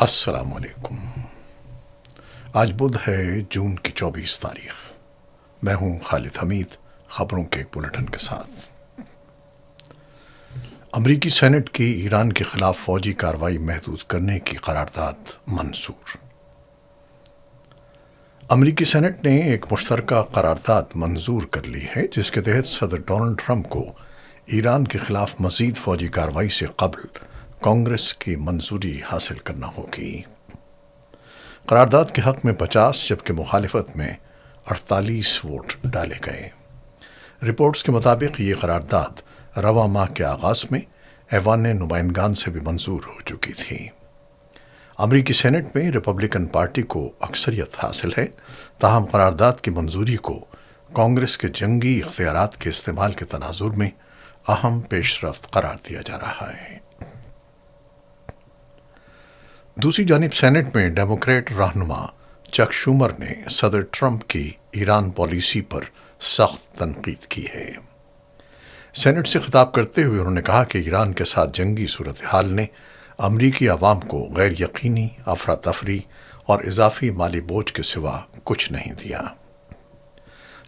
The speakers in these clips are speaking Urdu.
السلام علیکم۔ آج بدھ ہے، جون کی 24 تاریخ۔ میں ہوں خالد حمید، خبروں کے ایک بلٹن کے ساتھ۔ امریکی سینٹ کی ایران کے خلاف فوجی کارروائی محدود کرنے کی قرارداد منظور۔ امریکی سینٹ نے ایک مشترکہ قرارداد منظور کر لی ہے جس کے تحت صدر ڈونلڈ ٹرمپ کو ایران کے خلاف مزید فوجی کارروائی سے قبل کانگریس کی منظوری حاصل کرنا ہوگی۔ قرارداد کے حق میں 50 جبکہ مخالفت میں 48 ووٹ ڈالے گئے۔ رپورٹس کے مطابق یہ قرارداد رواں ماہ کے آغاز میں ایوان نمائندگان سے بھی منظور ہو چکی تھی۔ امریکی سینٹ میں ریپبلکن پارٹی کو اکثریت حاصل ہے، تاہم قرارداد کی منظوری کو کانگریس کے جنگی اختیارات کے استعمال کے تناظر میں اہم پیش رفت قرار دیا جا رہا ہے۔ دوسری جانب سینٹ میں ڈیموکریٹ رہنما چک شومر نے صدر ٹرمپ کی ایران پالیسی پر سخت تنقید کی ہے۔ سینٹ سے خطاب کرتے ہوئے انہوں نے کہا کہ ایران کے ساتھ جنگی صورتحال نے امریکی عوام کو غیر یقینی افراتفری اور اضافی مالی بوجھ کے سوا کچھ نہیں دیا۔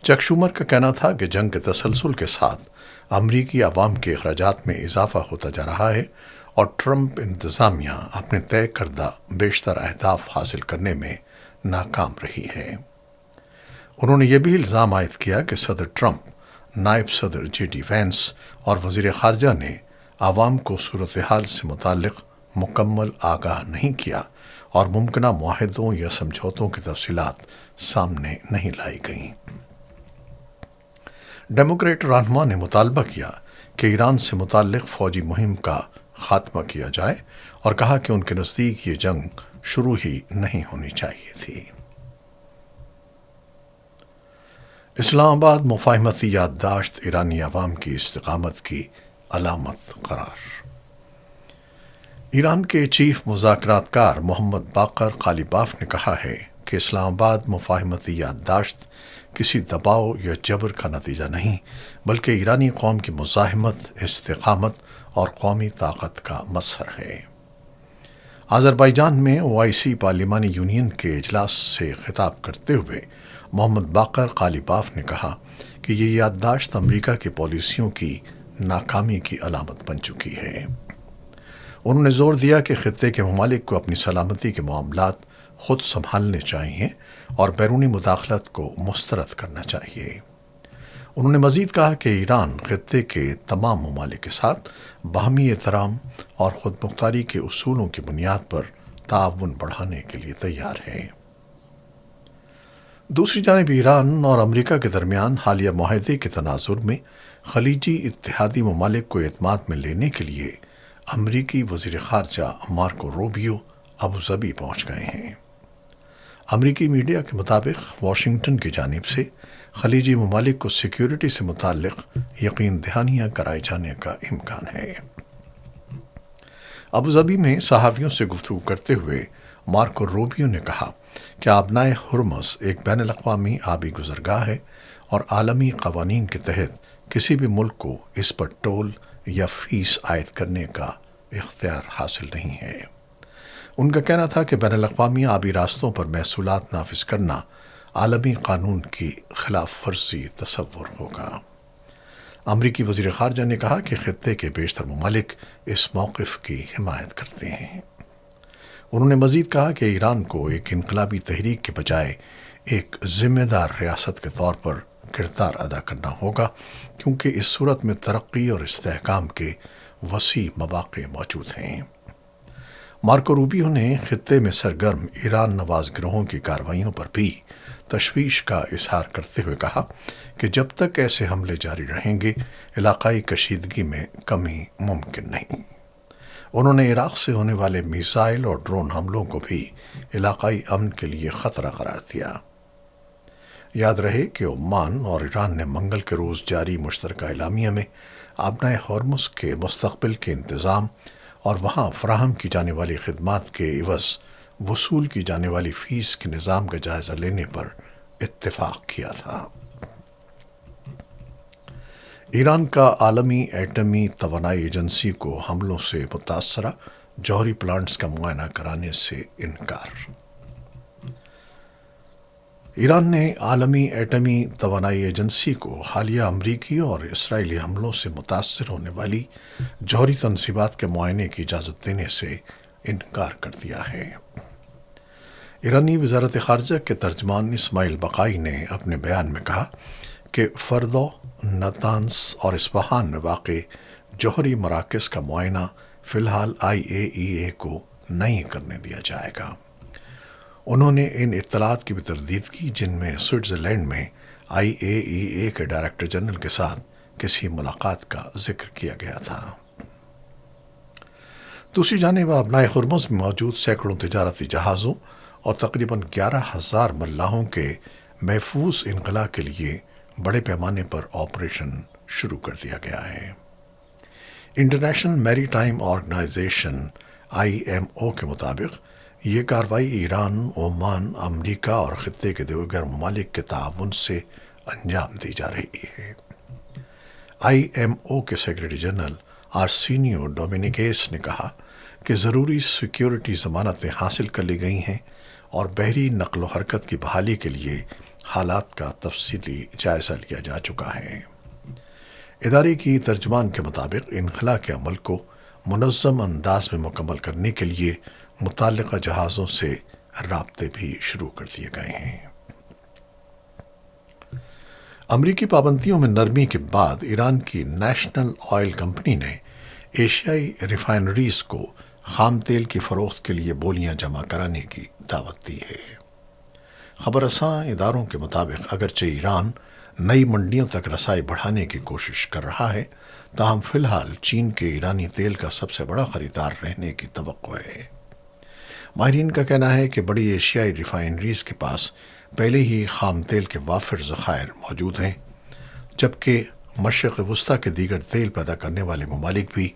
چک شومر کا کہنا تھا کہ جنگ کے تسلسل کے ساتھ امریکی عوام کے اخراجات میں اضافہ ہوتا جا رہا ہے اور ٹرمپ انتظامیہ اپنے طے کردہ بیشتر اہداف حاصل کرنے میں ناکام رہی ہے۔ انہوں نے یہ بھی الزام عائد کیا کہ صدر ٹرمپ، نائب صدر جے ڈی وینس اور وزیر خارجہ نے عوام کو صورتحال سے متعلق مکمل آگاہ نہیں کیا اور ممکنہ معاہدوں یا سمجھوتوں کی تفصیلات سامنے نہیں لائی گئیں۔ ڈیموکریٹ رہنما نے مطالبہ کیا کہ ایران سے متعلق فوجی مہم کا خاتمہ کیا جائے اور کہا کہ ان کے نزدیک یہ جنگ شروع ہی نہیں ہونی چاہیے تھی۔ اسلام آباد مفاہمتی یادداشت ایرانی عوام کی استقامت کی علامت قرار۔ ایران کے چیف مذاکرات کار محمد باقر قالیباف نے کہا ہے کہ اسلام آباد مفاہمتی یادداشت کسی دباؤ یا جبر کا نتیجہ نہیں، بلکہ ایرانی قوم کی مزاحمت، استقامت اور قومی طاقت کا مظہر ہے۔ آذربائیجان میں OIC پارلیمانی یونین کے اجلاس سے خطاب کرتے ہوئے محمد باقر قالیباف نے کہا کہ یہ یادداشت امریکہ کی پالیسیوں کی ناکامی کی علامت بن چکی ہے۔ انہوں نے زور دیا کہ خطے کے ممالک کو اپنی سلامتی کے معاملات خود سنبھالنے چاہیے اور بیرونی مداخلت کو مسترد کرنا چاہیے۔ انہوں نے مزید کہا کہ ایران خطے کے تمام ممالک کے ساتھ باہمی احترام اور خود مختاری کے اصولوں کی بنیاد پر تعاون بڑھانے کے لیے تیار ہے۔ دوسری جانب ایران اور امریکہ کے درمیان حالیہ معاہدے کے تناظر میں خلیجی اتحادی ممالک کو اعتماد میں لینے کے لیے امریکی وزیر خارجہ مارکو روبیو ابوظبی پہنچ گئے ہیں۔ امریکی میڈیا کے مطابق واشنگٹن کی جانب سے خلیجی ممالک کو سیکیورٹی سے متعلق یقین دہانیاں کرائے جانے کا امکان ہے۔ ابوظبی میں صحافیوں سے گفتگو کرتے ہوئے مارکو روبیو نے کہا کہ آبنائے ہرمز ایک بین الاقوامی آبی گزرگاہ ہے اور عالمی قوانین کے تحت کسی بھی ملک کو اس پر ٹول یا فیس عائد کرنے کا اختیار حاصل نہیں ہے۔ ان کا کہنا تھا کہ بین الاقوامی آبی راستوں پر محصولات نافذ کرنا عالمی قانون کی خلاف ورزی تصور ہوگا۔ امریکی وزیر خارجہ نے کہا کہ خطے کے بیشتر ممالک اس موقف کی حمایت کرتے ہیں۔ انہوں نے مزید کہا کہ ایران کو ایک انقلابی تحریک کے بجائے ایک ذمہ دار ریاست کے طور پر کردار ادا کرنا ہوگا، کیونکہ اس صورت میں ترقی اور استحکام کے وسیع مواقع موجود ہیں۔ مارکو روبیو نے خطے میں سرگرم ایران نواز گروہوں کی کارروائیوں پر بھی تشویش کا اظہار کرتے ہوئے کہا کہ جب تک ایسے حملے جاری رہیں گے، علاقائی کشیدگی میں کمی ممکن نہیں۔ انہوں نے عراق سے ہونے والے میزائل اور ڈرون حملوں کو بھی علاقائی امن کے لیے خطرہ قرار دیا۔ یاد رہے کہ عمان اور ایران نے منگل کے روز جاری مشترکہ اعلامیہ میں آبنائے ہرمز کے مستقبل کے انتظام اور وہاں فراہم کی جانے والی خدمات کے عوض وصول کی جانے والی فیس کے نظام کا جائزہ لینے پر اتفاق کیا تھا۔ ایران کا عالمی ایٹمی توانائی ایجنسی کو حملوں سے متاثرہ جوہری پلانٹس کا معائنہ کرانے سے انکار۔ ایران نے عالمی ایٹمی توانائی ایجنسی کو حالیہ امریکی اور اسرائیلی حملوں سے متاثر ہونے والی جوہری تنصیبات کے معائنے کی اجازت دینے سے انکار کر دیا ہے۔ ایرانی وزارت خارجہ کے ترجمان اسماعیل بقائی نے اپنے بیان میں کہا کہ فردو، نتانز اور اصفہان میں واقع جوہری مراکز کا معائنہ فی الحال IAEA کو نہیں کرنے دیا جائے گا۔ انہوں نے ان اطلاعات کی بھی تردید کی جن میں سوئٹزرلینڈ میں IAEA کے ڈائریکٹر جنرل کے ساتھ کسی ملاقات کا ذکر کیا گیا تھا۔ دوسری جانب آبنائے ہرمز میں موجود سینکڑوں تجارتی جہازوں اور تقریباً 11,000 ملاحوں کے محفوظ انخلاء کے لیے بڑے پیمانے پر آپریشن شروع کر دیا گیا ہے۔ انٹرنیشنل میری ٹائم آرگنائزیشن IMO کے مطابق یہ کارروائی ایران، عمان، امریکہ اور خطے کے دیگر ممالک کے تعاون سے انجام دی جا رہی ہے۔ IMO کے سیکرٹری جنرل آرسینیو ڈومینیگیس نے کہا کہ ضروری سیکیورٹی ضمانتیں حاصل کر لی گئی ہیں اور بحری نقل و حرکت کی بحالی کے لیے حالات کا تفصیلی جائزہ لیا جا چکا ہے۔ ادارے کی ترجمان کے مطابق انخلاء کے عمل کو منظم انداز میں مکمل کرنے کے لیے متعلقہ جہازوں سے رابطے بھی شروع کر دیے گئے ہیں۔ امریکی پابندیوں میں نرمی کے بعد ایران کی نیشنل آئل کمپنی نے ایشیائی ریفائنریز کو خام تیل کی فروخت کے لیے بولیاں جمع کرانے کی دعوت دی ہے۔ خبر رساں اداروں کے مطابق اگرچہ ایران نئی منڈیوں تک رسائی بڑھانے کی کوشش کر رہا ہے، تاہم فی الحال چین کے ایرانی تیل کا سب سے بڑا خریدار رہنے کی توقع ہے۔ ماہرین کا کہنا ہے کہ بڑی ایشیائی ریفائنریز کے پاس پہلے ہی خام تیل کے وافر ذخائر موجود ہیں، جبکہ مشرق وسطیٰ کے دیگر تیل پیدا کرنے والے ممالک بھی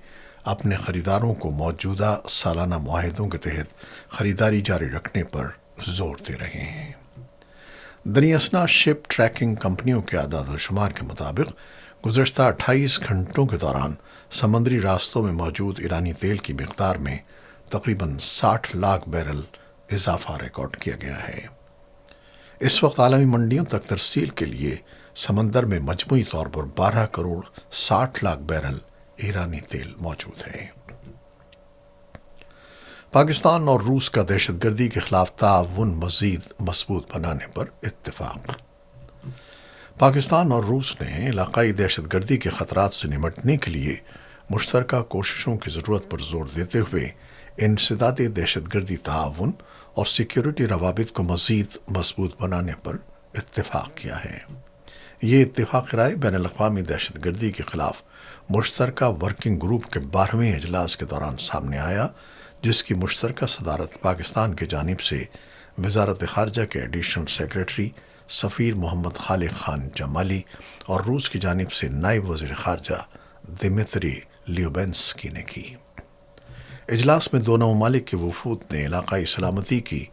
اپنے خریداروں کو موجودہ سالانہ معاہدوں کے تحت خریداری جاری رکھنے پر زور دے رہے ہیں۔ دنیا اسنا شپ ٹریکنگ کمپنیوں کے اعداد و شمار کے مطابق گزشتہ 28 گھنٹوں کے دوران سمندری راستوں میں موجود ایرانی تیل کی مقدار میں تقریباً 60 لاکھ بیرل اضافہ ریکارڈ کیا گیا ہے۔ اس وقت عالمی منڈیوں تک ترسیل کے لیے سمندر میں مجموعی طور پر 12 کروڑ 60 لاکھ بیرل ایرانی تیل موجود ہے۔ پاکستان اور روس کا دہشت گردی کے خلاف تعاون مزید مضبوط بنانے پر اتفاق۔ پاکستان اور روس نے علاقائی دہشت گردی کے خطرات سے نمٹنے کے لیے مشترکہ کوششوں کی ضرورت پر زور دیتے ہوئے انسداد دہشت گردی تعاون اور سیکیورٹی روابط کو مزید مضبوط بنانے پر اتفاق کیا ہے۔ یہ اتفاق رائے بین الاقوامی دہشت گردی کے خلاف مشترکہ ورکنگ گروپ کے 12ویں اجلاس کے دوران سامنے آیا، جس کی مشترکہ صدارت پاکستان کی جانب سے وزارت خارجہ کے ایڈیشنل سیکریٹری سفیر محمد خالق خان جمالی اور روس کی جانب سے نائب وزیر خارجہ دمتری لیوبینسکی نے کی۔ اجلاس میں دونوں ممالک کے وفود نے علاقائی سلامتی کی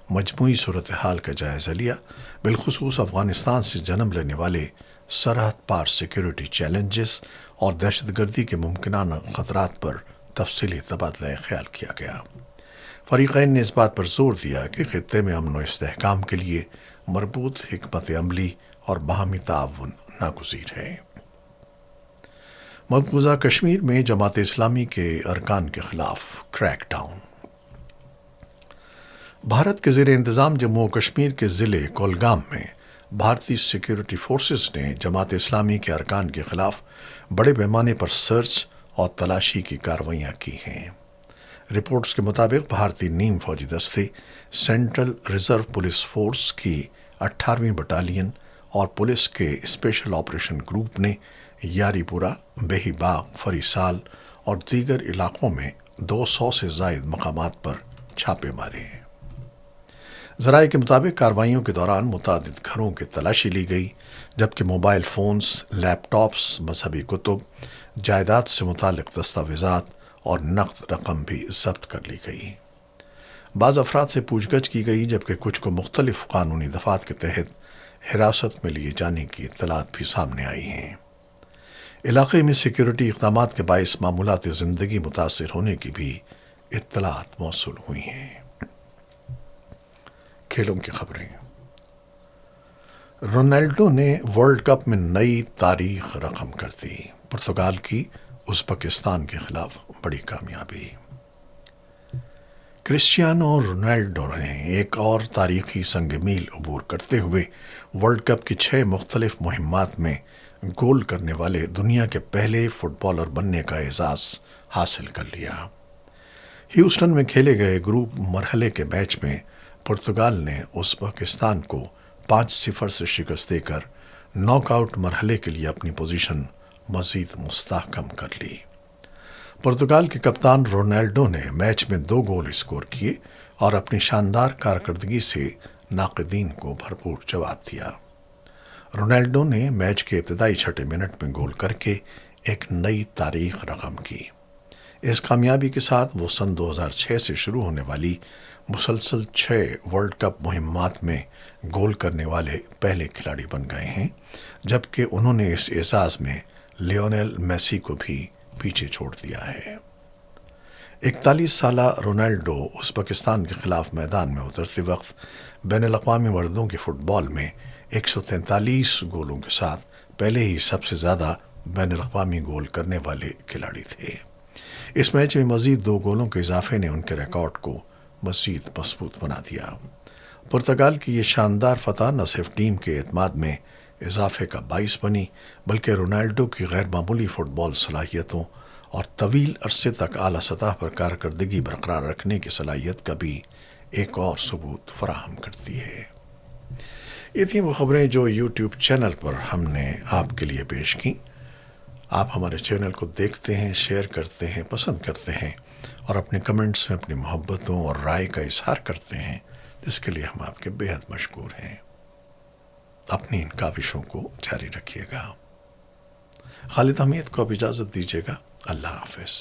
مجموعی صورتحال کا جائزہ لیا، بالخصوص افغانستان سے جنم لینے والے سرحد پار سیکیورٹی چیلنجز اور دہشت گردی کے ممکنہ خطرات پر تفصیلی تبادلہ خیال کیا گیا۔ فریقین نے اس بات پر زور دیا کہ خطے میں امن و استحکام کے لیے مربوط حکمت عملی اور باہمی تعاون ناگزیر ہے۔ مقبوضہ کشمیر میں جماعت اسلامی کے ارکان کے خلاف کریک ڈاؤن۔ بھارت کے زیر انتظام جموں و کشمیر کے ضلع کولگام میں بھارتی سیکیورٹی فورسز نے جماعت اسلامی کے ارکان کے خلاف بڑے پیمانے پر سرچ اور تلاشی کی کارروائیاں کی ہیں۔ رپورٹس کے مطابق بھارتی نیم فوجی دستے، سینٹرل ریزرو پولیس فورس کی 18ویں بٹالین اور پولیس کے اسپیشل آپریشن گروپ نے یاری پورہ، بہی باغ، فریسال اور دیگر علاقوں میں 200 سے زائد مقامات پر چھاپے مارے۔ ذرائع کے مطابق کارروائیوں کے دوران متعدد گھروں کی تلاشی لی گئی، جبکہ موبائل فونز، لیپ ٹاپس، مذہبی کتب، جائیداد سے متعلق دستاویزات اور نقد رقم بھی ضبط کر لی گئی۔ بعض افراد سے پوچھ گچھ کی گئی، جبکہ کچھ کو مختلف قانونی دفعات کے تحت حراست میں لیے جانے کی اطلاعات بھی سامنے آئی ہیں۔ علاقے میں سیکیورٹی اقدامات کے باعث معمولات زندگی متاثر ہونے کی بھی اطلاعات موصول ہوئی ہیں۔ کھیلوں کی خبریں۔ رونالڈو نے ورلڈ کپ میں نئی تاریخ رقم کر دی۔ پرتگال کی ازبکستان کے خلاف بڑی کامیابی۔ کرسچیانو رونالڈو نے ایک اور تاریخی سنگ میل عبور کرتے ہوئے ورلڈ کپ کی 6 مختلف مہمات میں گول کرنے والے دنیا کے پہلے فٹ بالر بننے کا اعزاز حاصل کر لیا۔ ہیوسٹن میں کھیلے گئے گروپ مرحلے کے میچ میں پرتگال نے ازبکستان کو 5-0 سے شکست دے کر ناک آؤٹ مرحلے کے لیے اپنی پوزیشن مزید مستحکم کر لی۔ پرتگال کے کپتان رونالڈو نے میچ میں 2 گول اسکور کیے اور اپنی شاندار کارکردگی سے ناقدین کو بھرپور جواب دیا۔ رونالڈو نے میچ کے ابتدائی 6 منٹ میں گول کر کے ایک نئی تاریخ رقم کی۔ اس کامیابی کے ساتھ وہ سن 2006 سے شروع ہونے والی مسلسل 6 ورلڈ کپ مہمات میں گول کرنے والے پہلے کھلاڑی بن گئے ہیں، جبکہ انہوں نے اس اعزاز میں لیونیل میسی کو بھی پیچھے چھوڑ دیا ہے۔ 41 سالہ رونالڈو ازبکستان کے خلاف میدان میں اترتے وقت بین الاقوامی مردوں کی فٹ بال میں 143 گولوں کے ساتھ پہلے ہی سب سے زیادہ بین الاقوامی گول کرنے والے کھلاڑی تھے۔ اس میچ میں مزید 2 گولوں کے اضافے نے ان کے ریکارڈ کو مزید مضبوط بنا دیا۔ پرتگال کی یہ شاندار فتح نہ صرف ٹیم کے اعتماد میں اضافے کا باعث بنی، بلکہ رونالڈو کی غیر معمولی فٹ بال صلاحیتوں اور طویل عرصے تک اعلیٰ سطح پر کارکردگی برقرار رکھنے کی صلاحیت کا بھی ایک اور ثبوت فراہم کرتی ہے۔ یہ تھیں وہ خبریں جو یوٹیوب چینل پر ہم نے آپ کے لیے پیش کی۔ آپ ہمارے چینل کو دیکھتے ہیں، شیئر کرتے ہیں، پسند کرتے ہیں اور اپنے کمنٹس میں اپنی محبتوں اور رائے کا اظہار کرتے ہیں، جس کے لیے ہم آپ کے بے حد مشکور ہیں۔ اپنی ان کاوشوں کو جاری رکھیے گا۔ خالد حمید کو اب اجازت دیجیے گا۔ اللہ حافظ۔